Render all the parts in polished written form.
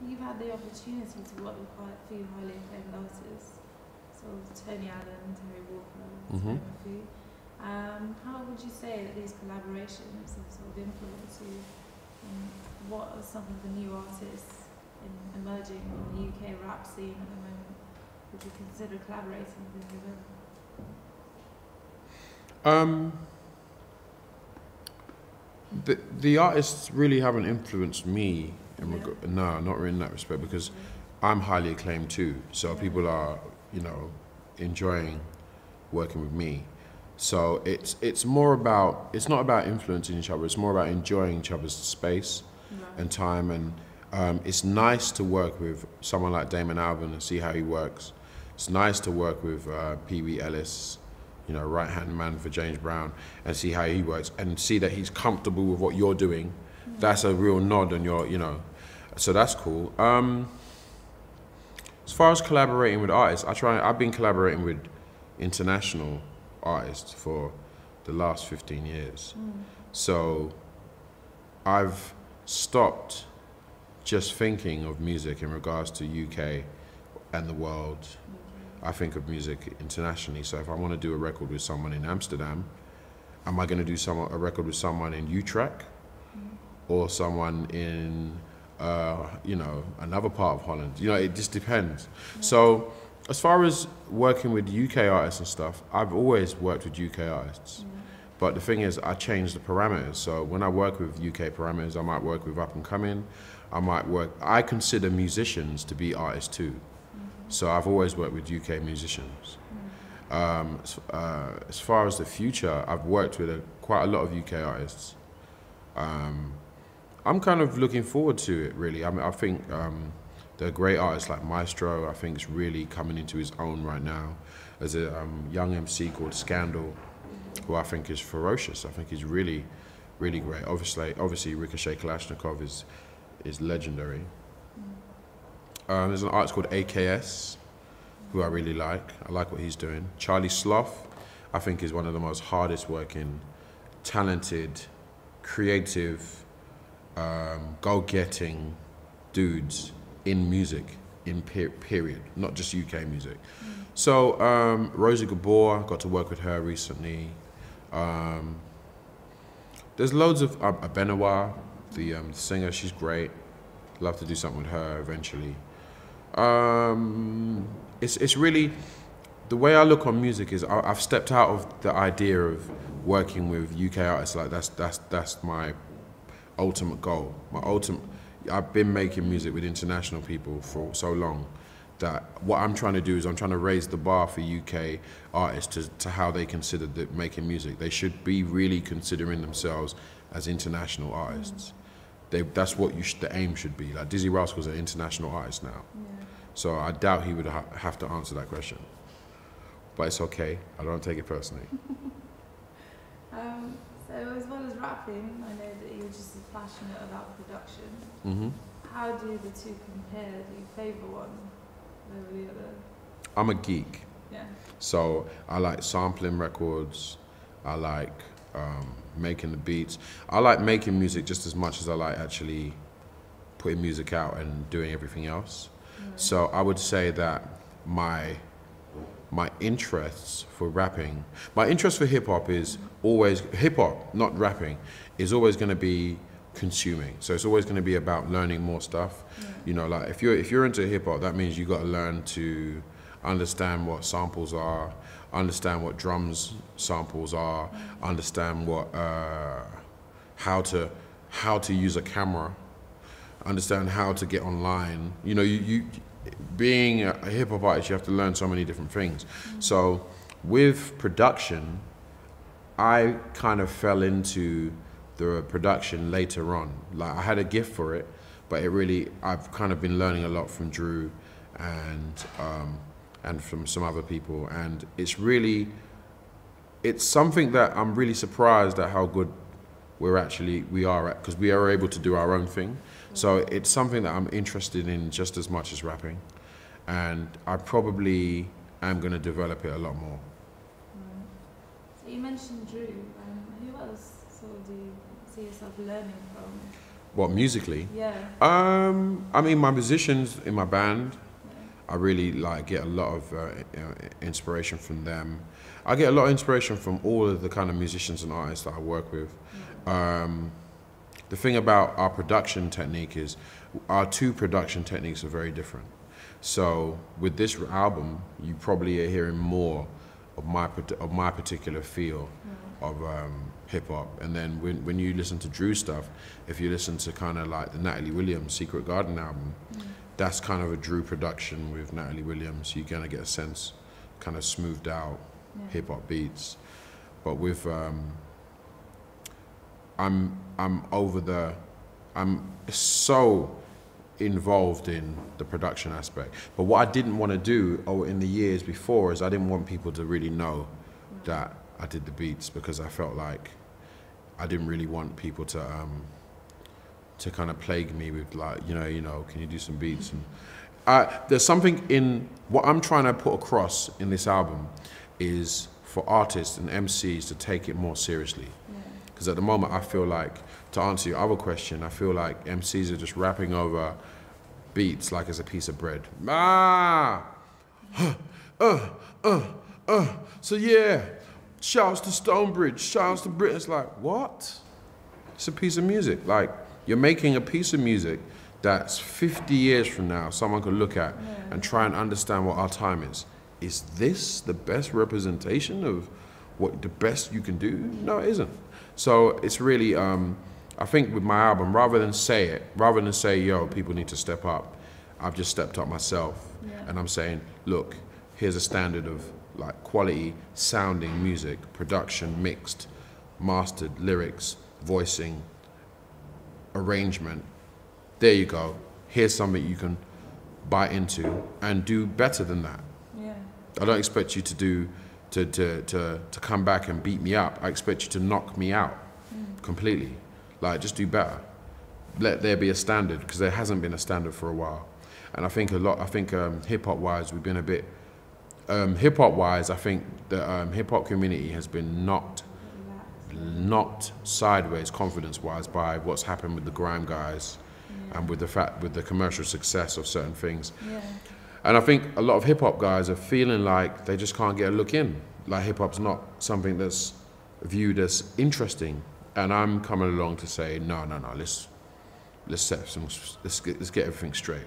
you've had the opportunity to work with quite a few highly acclaimed artists, sort of Tony Allen, Terry Walker, Mm-hmm. Timothy. How would you say that these collaborations have sort of influenced you? And what are some of the new artists emerging in the UK rap scene at the moment? Would you consider collaborating with them? The artists really haven't influenced me. Yeah. No, not in that respect, because I'm highly acclaimed too. So Yeah. people are, enjoying working with me. So it's more about, it's not about influencing each other. It's more about enjoying each other's space and time. And it's nice to work with someone like Damon Albarn and see how he works. It's nice to work with Pee-wee Ellis, right-hand man for James Brown, and see how he works and see that he's comfortable with what you're doing. That's a real nod on your, so that's cool. As far as collaborating with artists, I've been collaborating with international artists for the last 15 years. So I've stopped just thinking of music in regards to UK and the world. I think of music internationally. So if I want to do a record with someone in Amsterdam, am I going to do a record with someone in Utrecht or someone in, another part of Holland? It just depends. So as far as working with UK artists and stuff, I've always worked with UK artists. But the thing is, I change the parameters. So when I work with UK parameters, I might work with up and coming. I consider musicians to be artists too. So I've always worked with UK musicians. As far as the future, I've worked with quite a lot of UK artists. I'm kind of looking forward to it, really. I think there are great artists like Maestro. I think is really coming into his own right now. There's a young MC called Scandal, who I think is ferocious. I think he's really, really great. Obviously Ricochet Kalashnikov is legendary. There's an artist called AKS, who I really like. I like what he's doing. Charlie Sloth, I think, is one of the most hardest working, talented, creative, go-getting dudes in music, in period, not just UK music. So Rosie Gabor, got to work with her recently. There's loads of Abenawa, the singer, she's great. Love to do something with her eventually. It's really, the way I look on music is I've stepped out of the idea of working with UK artists. Like that's my ultimate goal. I've been making music with international people for so long that what I'm trying to do is I'm trying to raise the bar for UK artists to how they consider making music. They should be really considering themselves as international artists. That's what the aim should be. Like Dizzy Rascal's an international artist now. So I doubt he would have to answer that question. But it's okay, I don't take it personally. So as well as rapping, I know that you're just as passionate about production. Mm-hmm. How do the two compare? Do you favour one over the other? I'm a geek. Yeah. So I like sampling records, I like making the beats. I like making music just as much as I like actually putting music out and doing everything else. So I would say that my interests for rapping, my interest for hip hop is always, hip hop, not rapping, is always going to be consuming. So it's always going to be about learning more stuff. Like if you're into hip hop, that means you got to learn to understand what samples are, understand what drums samples are, understand what how to use a camera, understand how to get online. You being a hip hop artist, you have to learn so many different things. So with production, I kind of fell into the production later on. Like I had a gift for it, but I've kind of been learning a lot from Drew and from some other people, and it's something that I'm really surprised at how good we are at, because we are able to do our own thing. So it's something that I'm interested in just as much as rapping, and I probably am going to develop it a lot more. So you mentioned Drew. Who else do you see yourself learning from? What, musically? Yeah. I mean, my musicians in my band, Yeah. I really like get a lot of inspiration from them. I get a lot of inspiration from all of the kind of musicians and artists that I work with. The thing about our production technique is our two production techniques are very different. So with this album, you probably are hearing more of my particular feel of hip hop. And then when you listen to Drew stuff, if you listen to kind of like the Natalie Williams Secret Garden album, that's kind of a Drew production with Natalie Williams. You're gonna get a sense, kind of smoothed out hip hop beats. But with I'm so involved in the production aspect. But what I didn't want to do in the years before is I didn't want people to really know that I did the beats, because I felt like I didn't really want people to kind of plague me with like, you know, can you do some beats? And there's something in what I'm trying to put across in this album is for artists and MCs to take it more seriously. Because at the moment I feel like, to answer your other question, I feel like MCs are just rapping over beats like it's a piece of bread. So yeah, shouts to Stonebridge, shouts to Britain. It's like, what? It's a piece of music. Like, you're making a piece of music that's 50 years from now someone could look at and try and understand what our time is. Is this the best representation of what the best you can do? No, it isn't. So it's really, I think with my album, rather than say, yo, people need to step up, I've just stepped up myself. And I'm saying, look, here's a standard of like quality sounding music, production, mixed, mastered, lyrics, voicing, arrangement. There you go. Here's something you can buy into and do better than that. I don't expect you to do to come back and beat me up. I expect you to knock me out completely. Like, just do better. Let there be a standard, because there hasn't been a standard for a while. And I think hip hop wise, we've been a bit, hip hop wise, I think the hip hop community has been knocked sideways confidence wise by what's happened with the grime guys and with the commercial success of certain things. And I think a lot of hip hop guys are feeling like they just can't get a look in. Like, hip hop's not something that's viewed as interesting. And I'm coming along to say, no, let's get everything straight.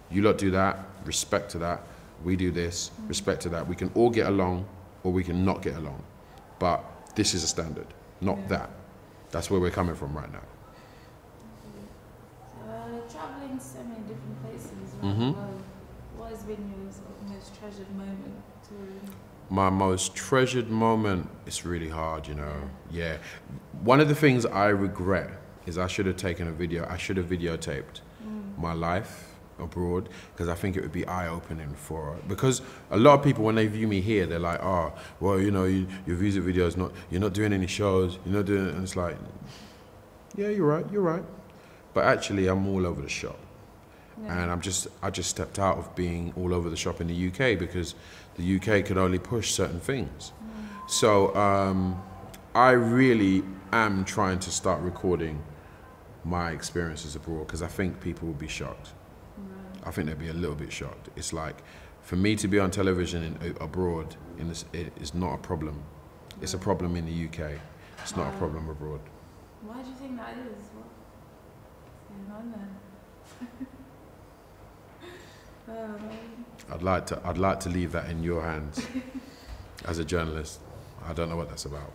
You lot do that, respect to that. We do this, respect to that. We can all get along, or we can not get along. But this is a standard, not that. That's where we're coming from right now. Traveling so many different places around the world, what has been your sort of most treasured moment touring? My most treasured moment, it's really hard, you know. Yeah. One of the things I regret is I should have taken a video, I should have videotaped my life abroad, because I think it would be eye-opening because a lot of people, when they view me here, they're like, oh, well, you know, your music videos, you're not doing any shows, you're not doing it, and it's like, yeah, you're right. But actually, I'm all over the shop. And I just stepped out of being all over the shop in the UK, because the UK could only push certain things. So I really am trying to start recording my experiences abroad, because I think people will be shocked. I think they'd be a little bit shocked. It's like, for me to be on television abroad, it is not a problem. It's a problem in the UK. It's not a problem abroad. Why do you think that is? What's going on there? I'd like to leave that in your hands as a journalist. I don't know what that's about.